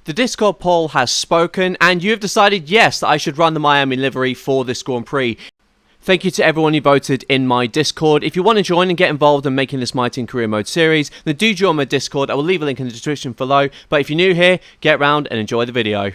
The Discord poll has spoken, and you have decided, yes, that I should run the Miami livery for this Grand Prix. Thank you to everyone who voted in my Discord. If you want to join and get involved in making this My Team Career Mode series, then do join my Discord. I will leave a link in the description below. But if you're new here, get around and enjoy the video.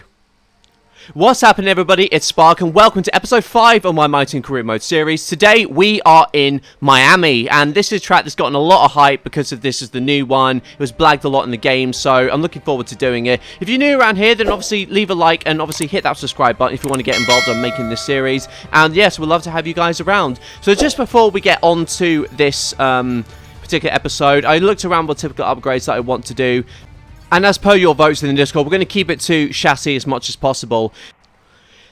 What's happening, everybody? It's Spark, and welcome to episode 5 of my Team Career Mode series. Today, we are in Miami, and this is a track that's gotten a lot of hype because of this is the new one. It was blagged a lot in the game, so I'm looking forward to doing it. If you're new around here, then obviously leave a like, and obviously hit that subscribe button if you want to get involved in making this series. And yes, we'd love to have you guys around. So just before we get on to this particular episode, I looked around what typical upgrades that I want to do. And as per your votes in the Discord, we're going to keep it to chassis as much as possible.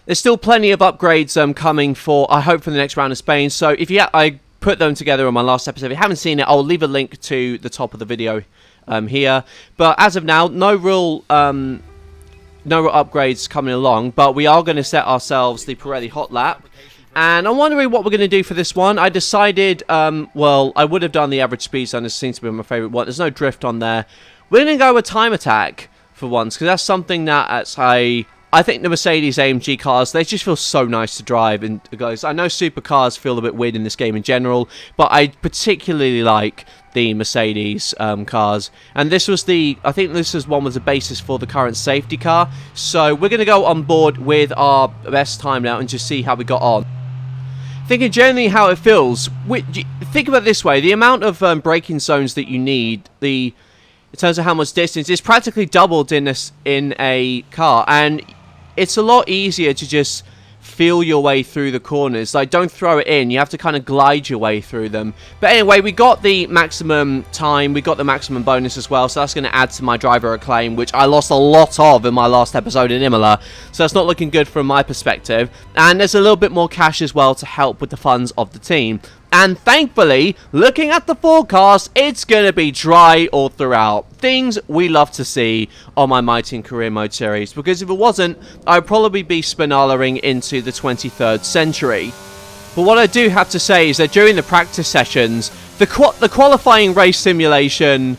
There's still plenty of upgrades coming for, I hope, for the next round of Spain. So if I put them together on my last episode. If you haven't seen it, I'll leave a link to the top of the video here. But as of now, no real upgrades coming along. But we are going to set ourselves the Pirelli Hot Lap. And I'm wondering what we're going to do for this one. I decided, well, I would have done the average speed zone. This seems to be my favourite one. There's no drift on there. We're going to go with time attack for once, because that's something that I think the Mercedes AMG cars, they just feel so nice to drive. And guys, I know supercars feel a bit weird in this game in general, but I particularly like the Mercedes cars. And this was I think this is one was the basis for the current safety car. So we're going to go on board with our best time now and just see how we got on. Thinking generally how it feels, think about it this way, the amount of braking zones that you need, in terms of how much distance, it's practically doubled in a car, and it's a lot easier to just feel your way through the corners. Like, don't throw it in, you have to kind of glide your way through them. But anyway, we got the maximum time, we got the maximum bonus as well, so that's going to add to my driver acclaim, which I lost a lot of in my last episode in Imola, so that's not looking good from my perspective. And there's a little bit more cash as well to help with the funds of the team. And thankfully, looking at the forecast, it's going to be dry all throughout. Things we love to see on my Team Career Mode series. Because if it wasn't, I'd probably be spinalaring into the 23rd century. But what I do have to say is that during the practice sessions, the qualifying race simulation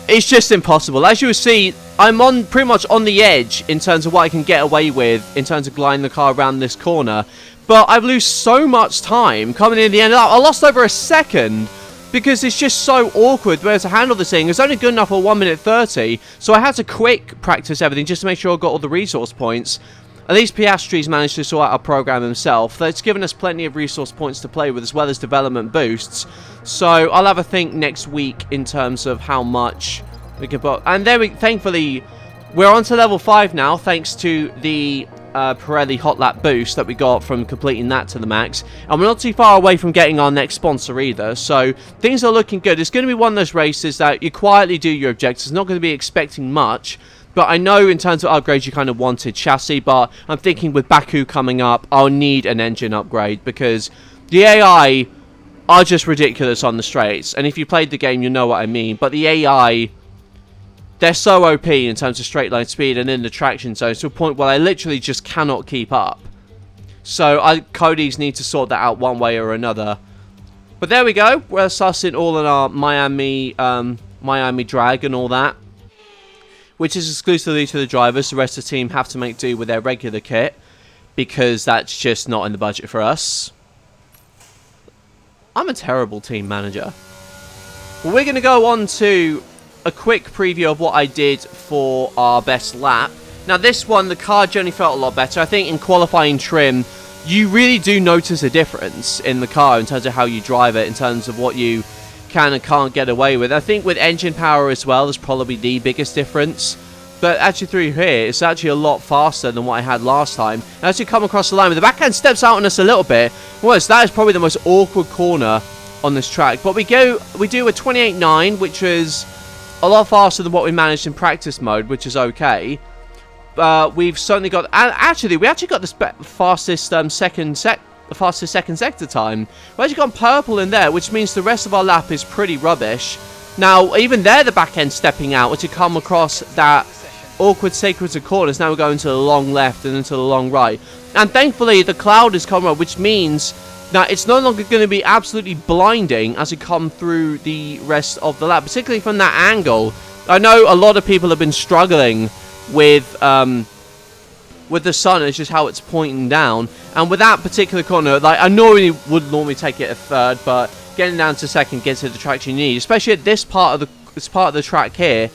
is just impossible. As you will see, I'm pretty much on the edge in terms of what I can get away with in terms of gliding the car around this corner. But I've lost so much time coming in the end. I lost over a second because it's just so awkward where to handle this thing. It's only good enough for 1 minute 30, so I had to quick practice everything just to make sure I got all the resource points. At least Piastri's managed to sort out our program himself. That's given us plenty of resource points to play with, as well as development boosts. So I'll have a think next week in terms of how much we can put. And there thankfully, we're on to level 5 now, thanks to the Pirelli Hot Lap boost that we got from completing that to the max. And we're not too far away from getting our next sponsor either, so things are looking good. It's going to be one of those races that you quietly do your objectives, not going to be expecting much, but I know in terms of upgrades you kind of wanted chassis, but I'm thinking with Baku coming up, I'll need an engine upgrade, because the AI are just ridiculous on the straights, and if you played the game you know what I mean. But the AI, they're so OP in terms of straight line speed and in the traction zone to a point where I literally just cannot keep up. So Cody's need to sort that out one way or another. But there we go. We're sussing all in our Miami drag and all that, which is exclusively to the drivers. The rest of the team have to make do with their regular kit because that's just not in the budget for us. I'm a terrible team manager. Well, we're going to go on to a quick preview of what I did for our best lap. Now this one, the car generally felt a lot better. I think in qualifying trim, you really do notice a difference in the car in terms of how you drive it, in terms of what you can and can't get away with. I think with engine power as well, there's probably the biggest difference. But actually through here, it's actually a lot faster than what I had last time. And as you come across the line, the backhand steps out on us a little bit. Well, that is probably the most awkward corner on this track. But we do a 28.9, which is a lot faster than what we managed in practice mode, which is okay. We've certainly got, and actually we got the fastest second sector time. We actually got purple in there, which means the rest of our lap is pretty rubbish. Now even there, the back end stepping out as you come across that awkward sequence of corners. Now we're going to the long left and into the long right, and thankfully the cloud is coming up, which means that it's no longer going to be absolutely blinding as we come through the rest of the lap, particularly from that angle. I know a lot of people have been struggling with the sun. It's just how it's pointing down. And with that particular corner, like, I would normally take it a third, but getting down to second gets you the traction you need, especially at this part of the track here.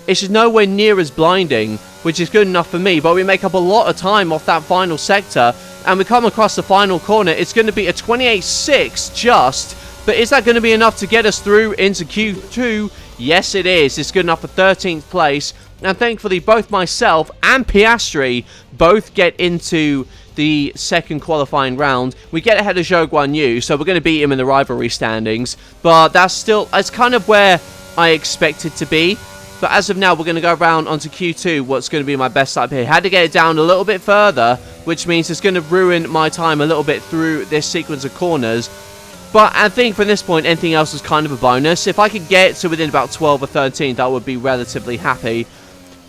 It's just nowhere near as blinding, which is good enough for me, but we make up a lot of time off that final sector, and we come across the final corner. It's going to be a 28.6 just, but is that going to be enough to get us through into Q2? Yes, it is. It's good enough for 13th place, and thankfully both myself and Piastri both get into the second qualifying round. We get ahead of Zhou Guan Yu, so we're going to beat him in the rivalry standings, but it's kind of where I expect it to be. But as of now, we're going to go around onto Q2, what's going to be my best lap here. Had to get it down a little bit further, which means it's going to ruin my time a little bit through this sequence of corners. But I think from this point, anything else is kind of a bonus. If I could get to within about 12 or 13, that would be relatively happy.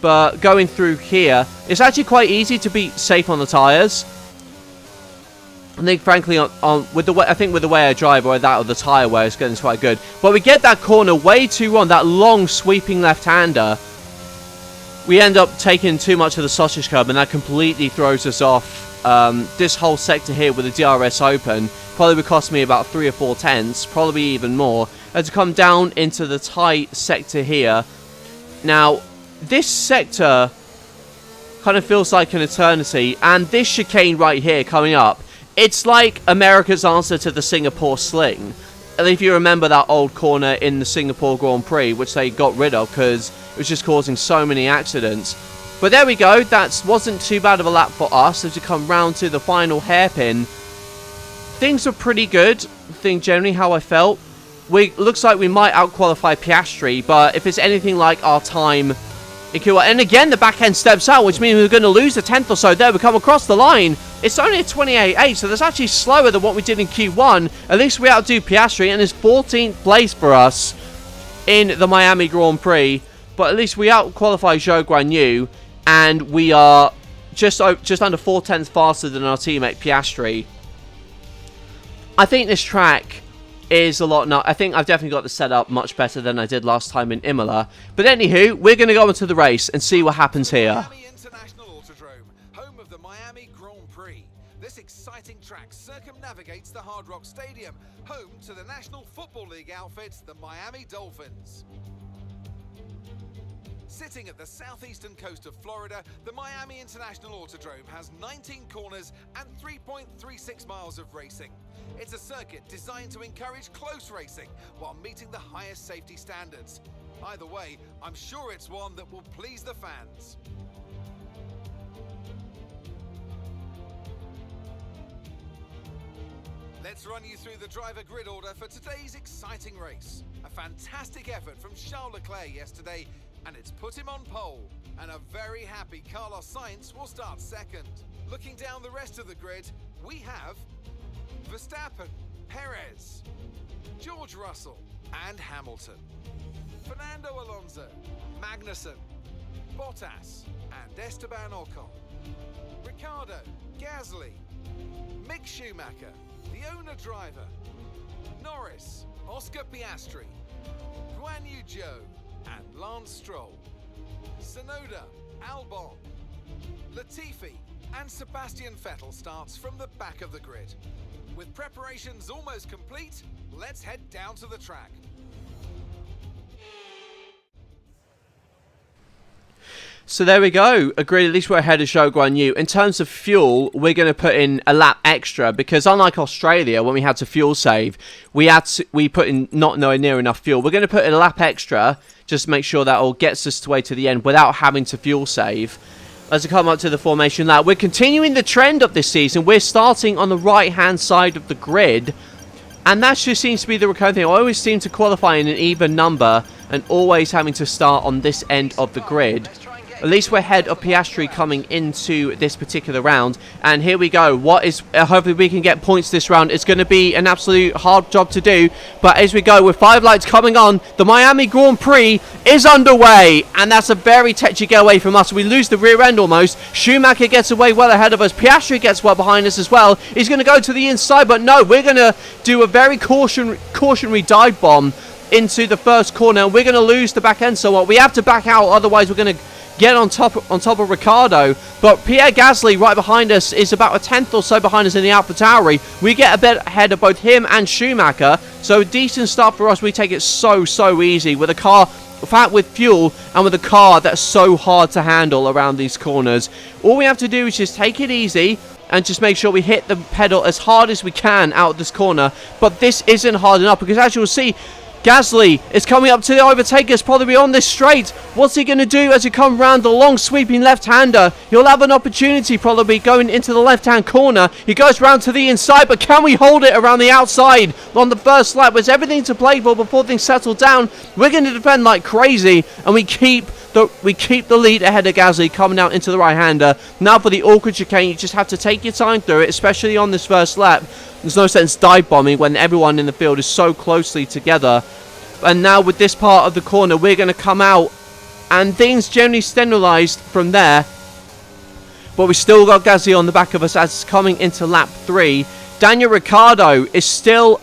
But going through here, it's actually quite easy to be safe on the tyres. I think, frankly, with the way I drive, or that or the tyre wear, it's getting quite good. But we get that corner way too on, that long sweeping left-hander. We end up taking too much of the sausage curb, and that completely throws us off. This whole sector here with the DRS open probably would cost me about 3 or 4 tenths, probably even more. And to come down into the tight sector here. Now, this sector kind of feels like an eternity, and this chicane right here coming up, it's like America's answer to the Singapore Sling. And if you remember that old corner in the Singapore Grand Prix, which they got rid of because it was just causing so many accidents. But there we go, that wasn't too bad of a lap for us. As we come round to the final hairpin, things were pretty good. I think generally how I felt. Looks like we might out-qualify Piastri, but if it's anything like our time in Q1, and again the back end steps out, which means we're going to lose a tenth or so there. We come across the line. It's only a 28.8, so that's actually slower than what we did in Q1. At least we outdo Piastri, and it's 14th place for us in the Miami Grand Prix. But at least we out-qualify Zhou Guan Yu, and we are just under 4 tenths faster than our teammate Piastri. I think this track is a lot. I think I've definitely got the setup much better than I did last time in Imola. But anywho, we're going to go into the race and see what happens here. Home of the Miami Grand Prix. This exciting track circumnavigates the Hard Rock Stadium, home to the National Football League outfit, the Miami Dolphins. Sitting at the southeastern coast of Florida, the Miami International Autodrome has 19 corners and 3.36 miles of racing. It's a circuit designed to encourage close racing while meeting the highest safety standards. Either way, I'm sure it's one that will please the fans. Let's run you through the driver grid order for today's exciting race. A fantastic effort from Charles Leclerc yesterday, and it's put him on pole. And a very happy Carlos Sainz will start second. Looking down the rest of the grid, we have Verstappen, Perez, George Russell, and Hamilton. Fernando Alonso, Magnussen, Bottas, and Esteban Ocon. Ricciardo, Gasly, Mick Schumacher, the owner driver, Norris, Oscar Piastri, Guan Yu Zhou, and Lance Stroll. Tsunoda, Albon, Latifi, and Sebastian Vettel starts from the back of the grid. With preparations almost complete, let's head down to the track. So there we go. Agreed, at least we're ahead of Zhou Guan Yu. In terms of fuel, we're going to put in a lap extra because unlike Australia, when we had to fuel save, we put in not nowhere near enough fuel. We're going to put in a lap extra just to make sure that all gets us way to the end without having to fuel save. As we come up to the formation lap, we're continuing the trend of this season. We're starting on the right-hand side of the grid. And that just seems to be the recurring thing. I always seem to qualify in an even number and always having to start on this end of the grid. At least we're ahead of Piastri coming into this particular round. And here we go. Hopefully we can get points this round. It's going to be an absolute hard job to do. But as we go, with 5 lights coming on, the Miami Grand Prix is underway. And that's a very touchy getaway from us. We lose the rear end almost. Schumacher gets away well ahead of us. Piastri gets well behind us as well. He's going to go to the inside. But no, we're going to do a very cautionary dive bomb into the first corner. And we're going to lose the back end somewhat. We have to back out. Otherwise, we're going to get on top of Ricciardo. But Pierre Gasly right behind us is about a tenth or so behind us in the AlphaTauri. We get a bit ahead of both him and Schumacher. So a decent start for us. We take it so easy with a car with fuel and with a car that's so hard to handle around these corners. All we have to do is just take it easy and just make sure we hit the pedal as hard as we can out of this corner. But this isn't hard enough because, as you'll see, Gasly is coming up to the overtakers, probably on this straight. What's he going to do as he comes around the long sweeping left-hander? He'll have an opportunity probably going into the left-hand corner. He goes round to the inside, but can we hold it around the outside on the first lap? There's everything to play for before things settle down. We're going to defend like crazy, and we keep the lead ahead of Gasly coming out into the right-hander. Now for the awkward chicane, you just have to take your time through it, especially on this first lap. There's no sense dive bombing when everyone in the field is so closely together. And now with this part of the corner, we're going to come out and things generally stabilised from there. But we still got Gasly on the back of us as it's coming into lap 3. Daniel Ricciardo is still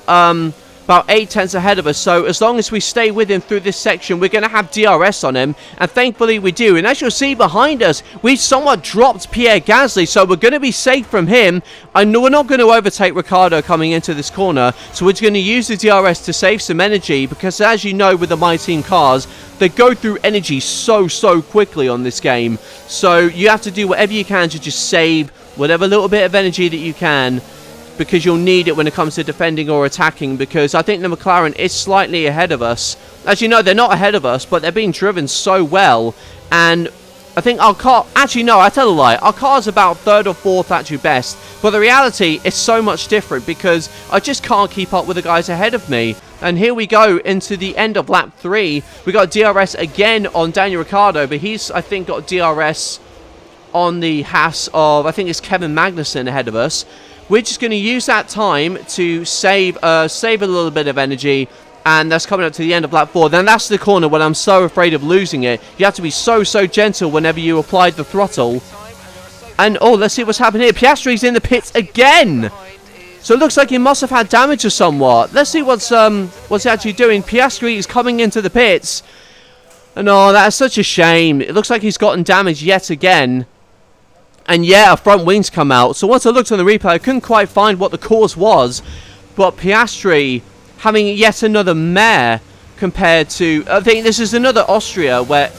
about 8 tenths ahead of us, so as long as we stay with him through this section, we're going to have DRS on him, and thankfully we do. And as you'll see behind us, we've somewhat dropped Pierre Gasly, so we're going to be safe from him. I know we're not going to overtake Ricciardo coming into this corner, so we're going to use the DRS to save some energy, because as you know with the My Team cars, they go through energy so quickly on this game. So you have to do whatever you can to just save whatever little bit of energy that you can, because you'll need it when it comes to defending or attacking, because I think the McLaren is slightly ahead of us. As you know, they're not ahead of us, but they're being driven so well, and I think our car... Actually, no, I tell a lie. Our car's about 3rd or 4th at your best, but the reality is so much different, because I just can't keep up with the guys ahead of me. And here we go into the end of lap 3. We got DRS again on Daniel Ricciardo, but he's, I think, got DRS on the Haas of... I think it's Kevin Magnussen ahead of us. We're just going to use that time to save a little bit of energy, and that's coming up to the end of lap 4. Then that's the corner when I'm so afraid of losing it. You have to be so gentle whenever you apply the throttle. And, oh, let's see what's happening here. Piastri's in the pits again. So it looks like he must have had damage or somewhat. Let's see what's he actually doing. Piastri is coming into the pits. And, oh, that is such a shame. It looks like he's gotten damage yet again. And yeah, our front wings come out. So once I looked on the replay, I couldn't quite find what the cause was. But Piastri having yet another mare compared to... I think this is another Australia, where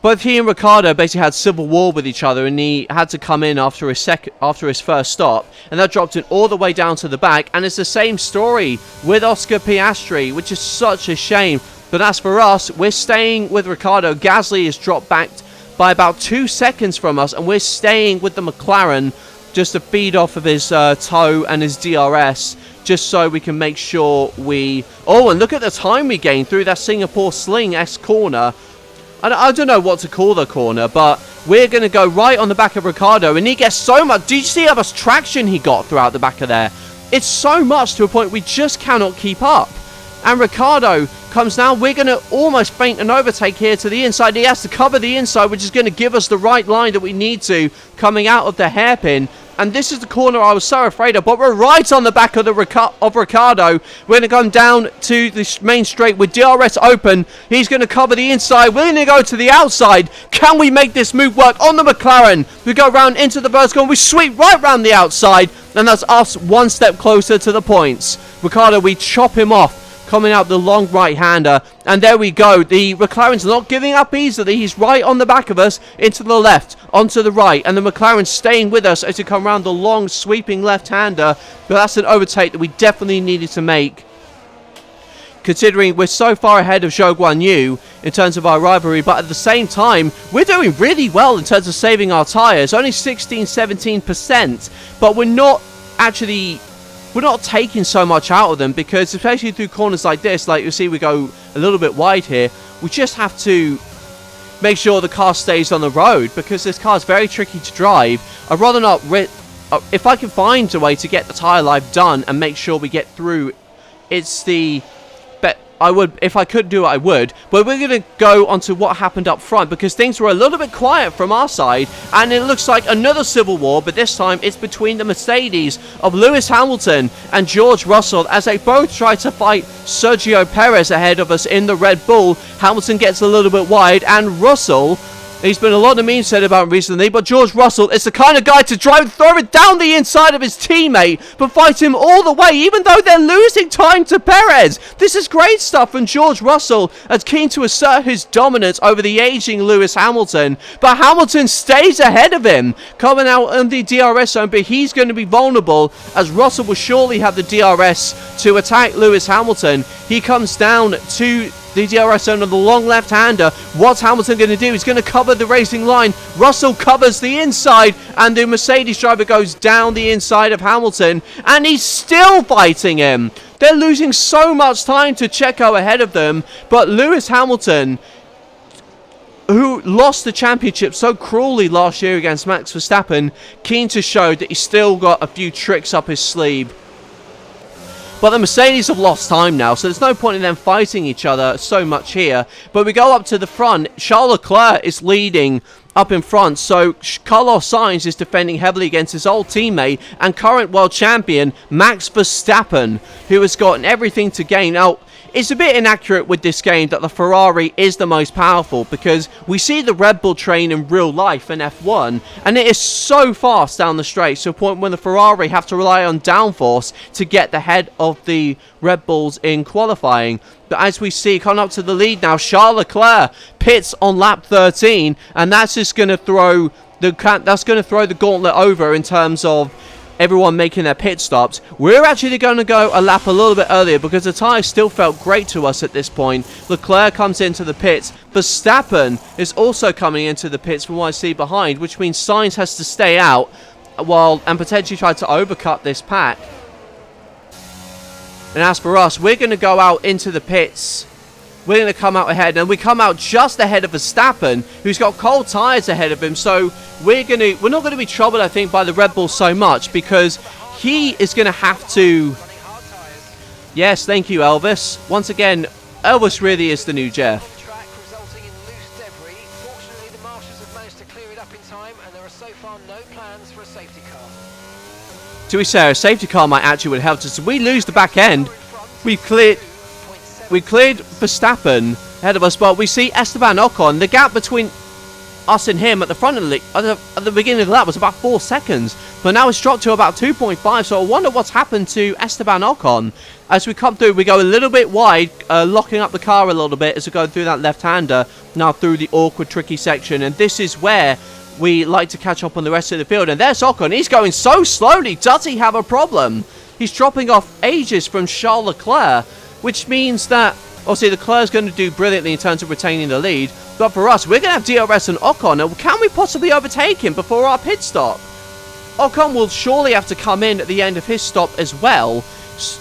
both he and Ricciardo basically had civil war with each other, and he had to come in after his first stop, and that dropped him all the way down to the back. And it's the same story with Oscar Piastri, which is such a shame. But as for us, we're staying with Ricciardo. Gasly is dropped back by about 2 seconds from us, and we're staying with the McLaren just to feed off of his toe and his DRS, just so we can make sure we... Oh, and look at the time we gained through that Singapore Sling S corner. I don't know what to call the corner, but we're going to go right on the back of Ricciardo, and he gets so much... Did you see how much traction he got throughout the back of there? It's so much to a point we just cannot keep up. And Ricciardo comes down. We're going to almost feint an overtake here to the inside. He has to cover the inside, which is going to give us the right line that we need to coming out of the hairpin. And this is the corner I was so afraid of. But we're right on the back of Ricciardo. We're going to come down to the main straight with DRS open. He's going to cover the inside. We're going to go to the outside. Can we make this move work on the McLaren? We go round into the vertical and we sweep right round the outside. And that's us one step closer to the points. Ricciardo, we chop him off, coming out the long right-hander, and there we go. The McLaren's not giving up easily. He's right on the back of us, into the left, onto the right, and the McLaren's staying with us as we come around the long sweeping left-hander. But that's an overtake that we definitely needed to make, considering we're so far ahead of Zhou Guan Yu in terms of our rivalry. But at the same time, we're doing really well in terms of saving our tyres, only 16-17%, but we're not taking so much out of them, because especially through corners like this, like you see we go a little bit wide here, we just have to make sure the car stays on the road, because this car is very tricky to drive. I'd rather not... if I can find a way to get the tyre life done and make sure we get through, it's the... I would, if I could do it, I would. But we're going to go on to what happened up front, because things were a little bit quiet from our side, and it looks like another civil war, but this time it's between the Mercedes of Lewis Hamilton and George Russell as they both try to fight Sergio Perez ahead of us in the Red Bull. Hamilton gets a little bit wide, and Russell, he's been a lot of memes said about him recently, but George Russell is the kind of guy to throw it down the inside of his teammate, but fight him all the way, even though they're losing time to Perez. This is great stuff from George Russell, as keen to assert his dominance over the aging Lewis Hamilton, but Hamilton stays ahead of him, coming out in the DRS zone, but he's going to be vulnerable, as Russell will surely have the DRS to attack Lewis Hamilton. He comes down to the DRS zone on the long left-hander. What's Hamilton going to do? He's going to cover the racing line. Russell covers the inside, and the Mercedes driver goes down the inside of Hamilton, and he's still fighting him. They're losing so much time to Checo ahead of them, but Lewis Hamilton, who lost the championship so cruelly last year against Max Verstappen, keen to show that he's still got a few tricks up his sleeve. But the Mercedes have lost time now, so there's no point in them fighting each other so much here. But we go up to the front. Charles Leclerc is leading up in front, so Carlos Sainz is defending heavily against his old teammate and current world champion Max Verstappen, who has gotten everything to gain. Now, it's a bit inaccurate with this game that the Ferrari is the most powerful, because we see the Red Bull train in real life in F1, and it is so fast down the straight to a point when the Ferrari have to rely on downforce to get the head of the Red Bulls in qualifying. But as we see, coming up to the lead now, Charles Leclerc pits on lap 13, and that's just going to throw the gauntlet over in terms of everyone making their pit stops. We're actually going to go a lap a little bit earlier because the tyres still felt great to us at this point. Leclerc comes into the pits. Verstappen is also coming into the pits from what I see behind, which means Sainz has to stay out and potentially try to overcut this pack. And as for us, we're going to go out into the pits. We're going to come out ahead, and we come out just ahead of Verstappen, who's got cold tyres ahead of him. So we're not going to be troubled, I think, by the Red Bull so much, because he is going to have to... Yes, thank you, Elvis. Once again, Elvis really is the new Jeff. To be fair, a safety car might actually would help us. If we lose the back end, we cleared Verstappen ahead of us, but we see Esteban Ocon. The gap between us and him at the front of the at the beginning of the lap was about 4 seconds, but now it's dropped to about 2.5. So I wonder what's happened to Esteban Ocon. As we come through, we go a little bit wide, locking up the car a little bit as we go through that left-hander, now through the awkward, tricky section, and this is where we like to catch up on the rest of the field. And there's Ocon. He's going so slowly. Does he have a problem? He's dropping off ages from Charles Leclerc, which means that obviously Leclerc's going to do brilliantly in terms of retaining the lead. But for us, we're going to have DRS and Ocon. And can we possibly overtake him before our pit stop? Ocon will surely have to come in at the end of his stop as well,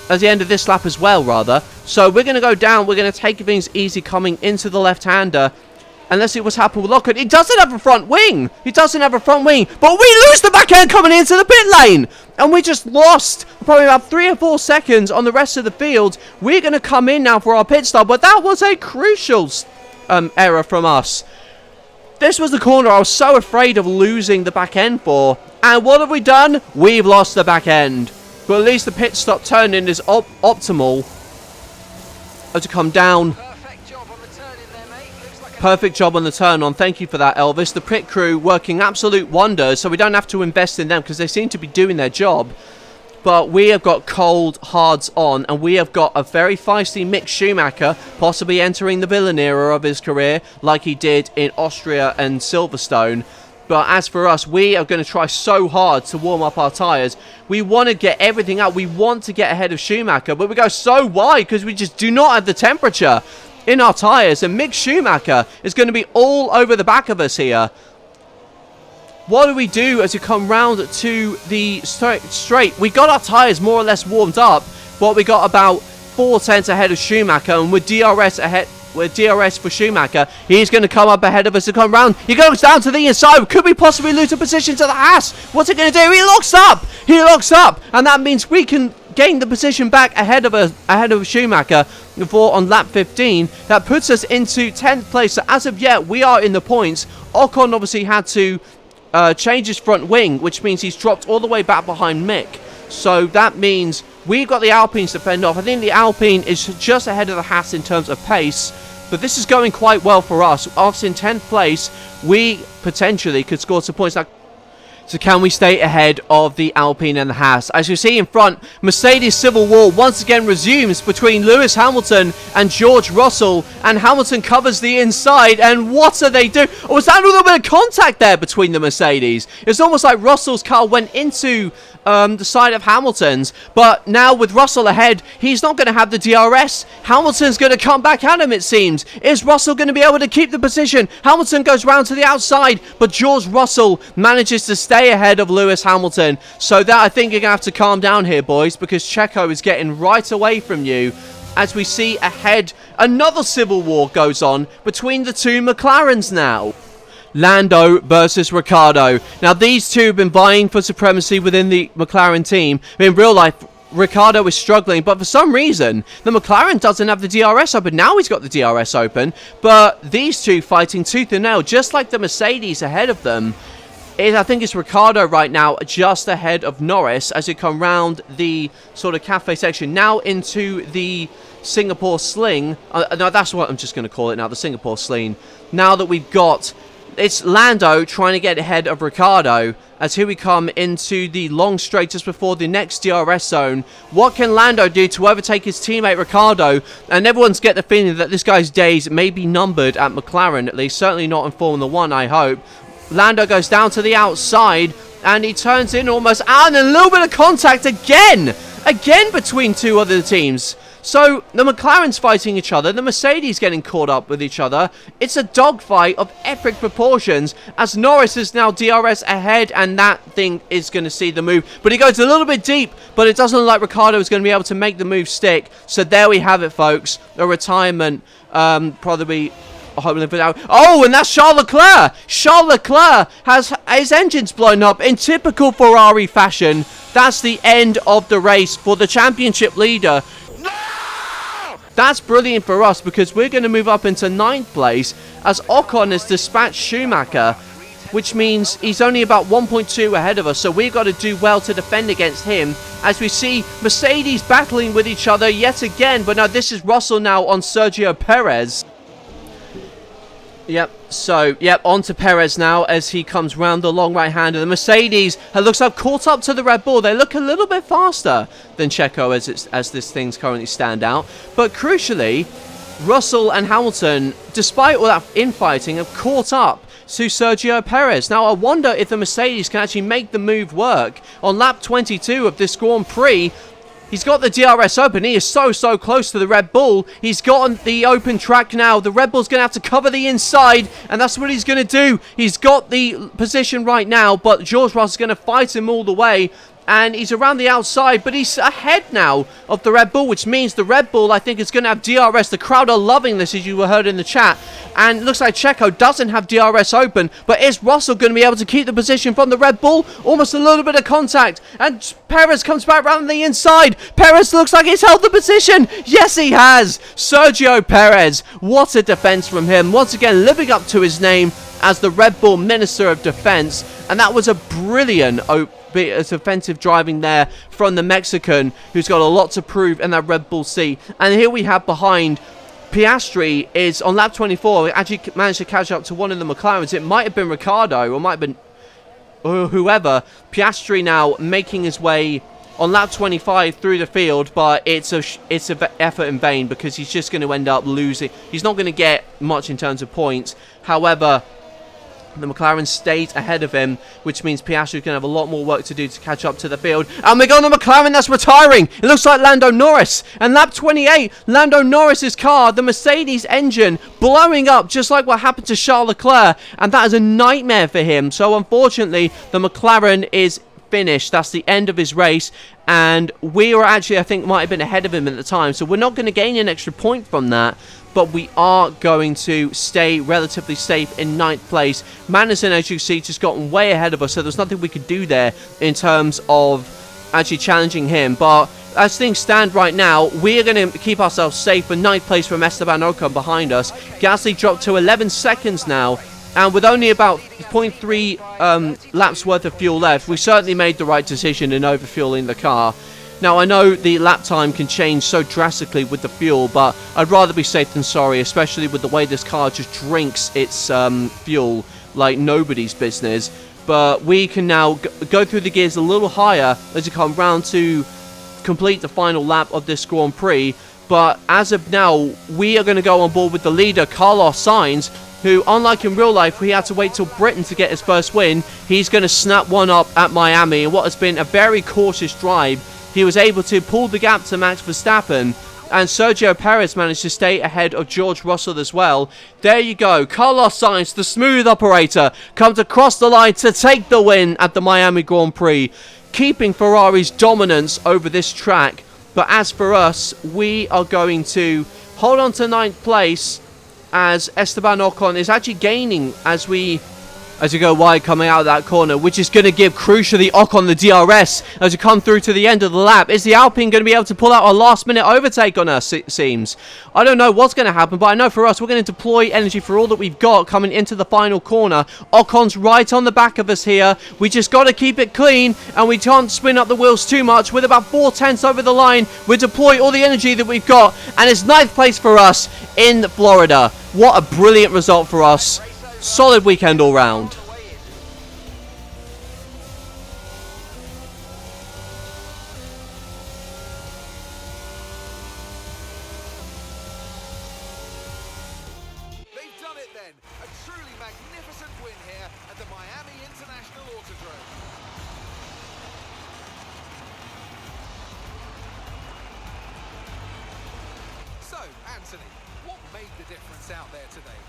at the end of this lap as well, rather. So we're going to go down. We're going to take things easy coming into the left-hander. And let's see what's happened with Ocon. He doesn't have a front wing. He doesn't have a front wing. But we lose the back end coming into the pit lane. And we just lost probably about 3 or 4 seconds on the rest of the field. We're going to come in now for our pit stop. But that was a crucial error from us. This was the corner I was so afraid of losing the back end for. And what have we done? We've lost the back end. But at least the pit stop turn-in is optimal. To come down. Perfect job on the turn-on. Thank you for that, Elvis. The pit crew working absolute wonders, so we don't have to invest in them because they seem to be doing their job. But we have got cold hards on, and we have got a very feisty Mick Schumacher, possibly entering the villain era of his career, like he did in Austria and Silverstone. But as for us, we are going to try so hard to warm up our tyres. We want to get everything out. We want to get ahead of Schumacher, but we go so wide because we just do not have the temperature in our tyres, and Mick Schumacher is going to be all over the back of us here. What do we do as we come round to the straight? We got our tyres more or less warmed up, but we got about 4 tenths ahead of Schumacher, and with DRS ahead, with DRS for Schumacher, he's going to come up ahead of us to come round. He goes down to the inside. Could we possibly lose a position to the Haas? What's it going to do? He locks up. He locks up, and that means we can gained the position back ahead of Schumacher before on lap 15. That puts us into 10th place. So as of yet, we are in the points. Ocon obviously had to change his front wing, which means he's dropped all the way back behind Mick. So that means we've got the Alpines to fend off. I think the Alpine is just ahead of the Haas in terms of pace, but this is going quite well for us. Us in 10th place, we potentially could score some points. Now, so can we stay ahead of the Alpine and the Haas? As you see in front, Mercedes civil war once again resumes between Lewis Hamilton and George Russell, and Hamilton covers the inside, and what do they do? Oh, was that a little bit of contact there between the Mercedes? It's almost like Russell's car went into the side of Hamilton's, but now with Russell ahead, he's not going to have the DRS. Hamilton's going to come back at him, it seems. Is Russell going to be able to keep the position? Hamilton goes round to the outside, but George Russell manages to stay ahead of Lewis Hamilton. So that, I think you're going to have to calm down here, boys, because Checo is getting right away from you. As we see ahead, another civil war goes on between the two McLarens now. Lando versus Ricciardo. Now, these two have been vying for supremacy within the McLaren team. In real life, Ricciardo is struggling, but for some reason, the McLaren doesn't have the DRS open. Now he's got the DRS open, but these two fighting tooth and nail, just like the Mercedes ahead of them. I think it's Ricciardo right now, just ahead of Norris as we come round the sort of cafe section. Now into the Singapore Sling. No, that's what I'm just going to call it now, the Singapore Sling. Now that we've got... It's Lando trying to get ahead of Ricciardo as here we come into the long straight just before the next DRS zone. What can Lando do to overtake his teammate Ricciardo? And everyone's get the feeling that this guy's days may be numbered at McLaren, at least. Certainly not in Formula 1, I hope. Lando goes down to the outside and he turns in almost out, and a little bit of contact again between two other teams. So the McLaren's fighting each other, the Mercedes getting caught up with each other. It's a dogfight of epic proportions as Norris is now DRS ahead, and that thing is going to see the move. But he goes a little bit deep, but it doesn't look like Ricciardo is going to be able to make the move stick. So there we have it, folks. A retirement, probably... Oh, and that's Charles Leclerc. Charles Leclerc has his engines blown up in typical Ferrari fashion. That's the end of the race for the championship leader. That's brilliant for us because we're going to move up into 9th place as Ocon has dispatched Schumacher, which means he's only about 1.2 ahead of us. So we've got to do well to defend against him as we see Mercedes battling with each other yet again. But now this is Russell now on Sergio Perez. Yep, so, on to Perez now as he comes round the long right-hander. The Mercedes looks like caught up to the Red Bull. They look a little bit faster than Checo as this thing's currently stand out. But crucially, Russell and Hamilton, despite all that infighting, have caught up to Sergio Perez. Now, I wonder if the Mercedes can actually make the move work. On lap 22 of this Grand Prix, he's got the DRS open. He is so close to the Red Bull. He's gotten the open track now. The Red Bull's going to have to cover the inside, and that's what he's going to do. He's got the position right now, but George Russell's going to fight him all the way. And he's around the outside, but he's ahead now of the Red Bull, which means the Red Bull, I think, is going to have DRS. The crowd are loving this, as you heard in the chat. And it looks like Checo doesn't have DRS open, but is Russell going to be able to keep the position from the Red Bull? Almost a little bit of contact, and Perez comes back around the inside. Perez looks like he's held the position. Yes, he has. Sergio Perez, what a defense from him. Once again, living up to his name as the Red Bull Minister of Defense. And that was a brilliant bit of offensive driving there from the Mexican, who's got a lot to prove in that Red Bull seat. And here we have behind Piastri is on lap 24, actually managed to catch up to one of the McLarens. It might have been Ricciardo or might have been whoever. Piastri now making his way on lap 25 through the field, but it's an effort in vain because he's just going to end up losing. He's not going to get much in terms of points. However, the McLaren stayed ahead of him, which means Piastri's going to have a lot more work to do to catch up to the field. And we got the McLaren that's retiring. It looks like Lando Norris. And lap 28, Lando Norris's car, the Mercedes engine, blowing up just like what happened to Charles Leclerc. And that is a nightmare for him. So unfortunately, the McLaren is finished. That's the end of his race. And we were actually, I think, might have been ahead of him at the time. So we're not going to gain an extra point from that. But we are going to stay relatively safe in 9th place. Madison, as you see, just gotten way ahead of us, so there's nothing we could do there in terms of actually challenging him. But as things stand right now, we're going to keep ourselves safe for 9th place from Esteban Ocon behind us. Gasly dropped to 11 seconds now, and with only about 0.3 laps worth of fuel left, we certainly made the right decision in overfueling the car. Now, I know the lap time can change so drastically with the fuel, but I'd rather be safe than sorry, especially with the way this car just drinks its fuel like nobody's business. But we can now go through the gears a little higher as we come round to complete the final lap of this Grand Prix. But as of now, we are going to go on board with the leader, Carlos Sainz, who, unlike in real life, he had to wait till Britain to get his first win. He's going to snap one up at Miami, and what has been a very cautious drive. He was able to pull the gap to Max Verstappen, and Sergio Perez managed to stay ahead of George Russell as well. There you go. Carlos Sainz, the smooth operator, comes across the line to take the win at the Miami Grand Prix, keeping Ferrari's dominance over this track. But as for us, we are going to hold on to 9th place as Esteban Ocon is actually gaining as we go wide coming out of that corner, which is going to give crucially Ocon the DRS as we come through to the end of the lap. Is the Alpine going to be able to pull out a last minute overtake on us, it seems? I don't know what's going to happen, but I know for us, we're going to deploy energy for all that we've got coming into the final corner. Ocon's right on the back of us here. We just got to keep it clean, and we can't spin up the wheels too much. With about 4/10 over the line, we deploy all the energy that we've got, and it's 9th place for us in Florida. What a brilliant result for us. Solid weekend all round. They've done it then. A truly magnificent win here at the Miami International Autodrome. So, Anthony, what made the difference out there today?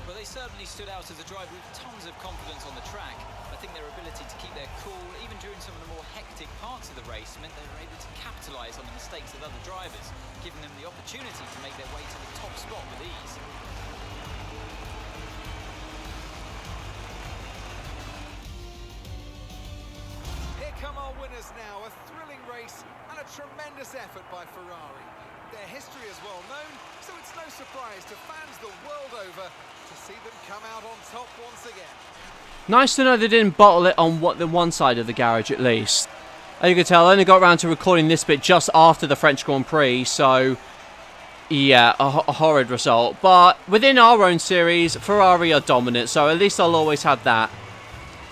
Well, they certainly stood out as a driver with tons of confidence on the track. I think their ability to keep their cool, even during some of the more hectic parts of the race, meant they were able to capitalise on the mistakes of other drivers, giving them the opportunity to make their way to the top spot with ease. Here come our winners now, a thrilling race and a tremendous effort by Ferrari. Their history is well known, so it's no surprise to fans the world over to see them come out on top once again. Nice to know they didn't bottle it on the one side of the garage at least. As you can tell, I only got around to recording this bit just after the French Grand Prix, so yeah, a horrid result. But within our own series, Ferrari are dominant, so at least I'll always have that.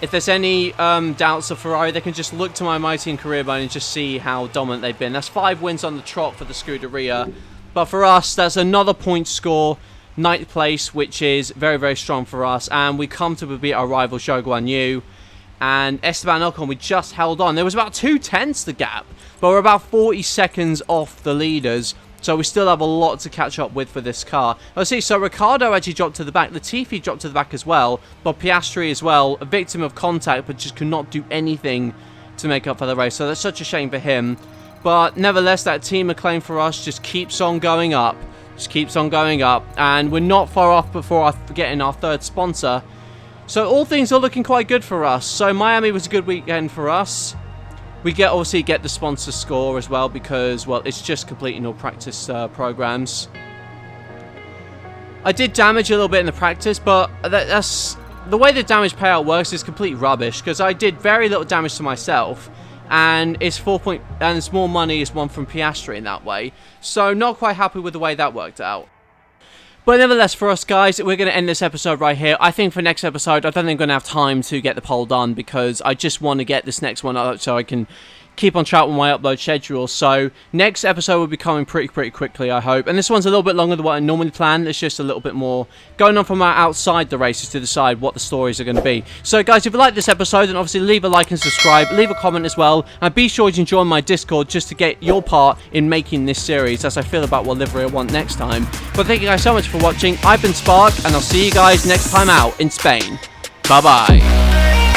If there's any doubts of Ferrari, they can just look to my mighty and career mode and just see how dominant they've been. That's 5 wins on the trot for the Scuderia. But for us, that's another point score. 9th place, which is very, very strong for us. And we comfortably beat our rival Zhou Guan Yu. And Esteban Ocon, we just held on. There was about 2/10 the gap, but we're about 40 seconds off the leaders. So we still have a lot to catch up with for this car. Let's see, so Ricciardo actually dropped to the back. Latifi dropped to the back as well. But Piastri as well, a victim of contact, but just could not do anything to make up for the race. So that's such a shame for him. But nevertheless, that team acclaim for us just keeps on going up. Just keeps on going up. And we're not far off before getting our 3rd sponsor. So all things are looking quite good for us. So Miami was a good weekend for us. We obviously get the sponsor score as well because, well, it's just completing all practice programs. I did damage a little bit in the practice, but that's the way the damage payout works is complete rubbish because I did very little damage to myself, and it's it's more money is one from Piastri in that way. So not quite happy with the way that worked out. But nevertheless, for us guys, we're going to end this episode right here. I think for next episode, I don't think I'm going to have time to get the poll done because I just want to get this next one up so I can keep on track with my upload schedule. So next episode will be coming pretty quickly, I hope. And this one's a little bit longer than what I normally plan. There's just a little bit more going on from outside the races to decide what the stories are going to be. So guys, if you like this episode, then obviously leave a like and subscribe. Leave a comment as well. And be sure to join my Discord just to get your part in making this series as I feel about what livery I want next time. But thank you guys so much for watching. I've been Spark, and I'll see you guys next time out in Spain. Bye-bye.